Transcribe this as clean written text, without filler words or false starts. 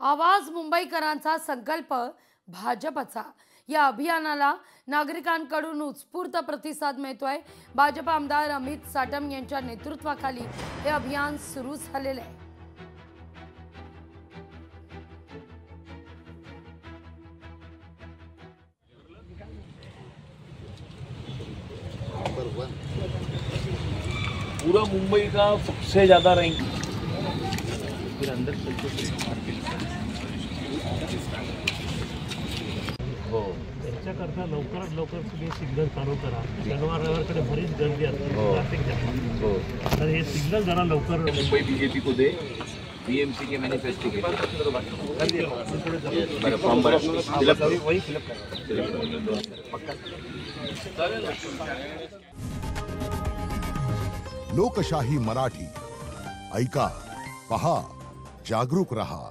आवाज मुंबईकरांचा संकल्प भाजपचा। या अभियानाला नागरिकांकडून उत्स्फूर्त प्रतिसाद मिळतोय। भाजप आमदार अमित साटम यांच्या नेतृत्वाखाली हे अभियान सुरू झालेले आहे। पूरा मुंबई का सबसे ज्यादा रैंक हो त्याच्याकरता लवकरात लवकर तुम्ही सिग्नल चालू करा। शनिवार रविवारकडे बरीच गर्दी असते ट्रॅफिक जाम हो, तर हे सिग्नल जरा लवकर मुंबई बीजेपी को दे। बीएमसी के मैनिफेस्टो के फॉर्म भरा वही फिलअप कर लोकशाही मराठी ऐका, पहा, जागरूक रहा।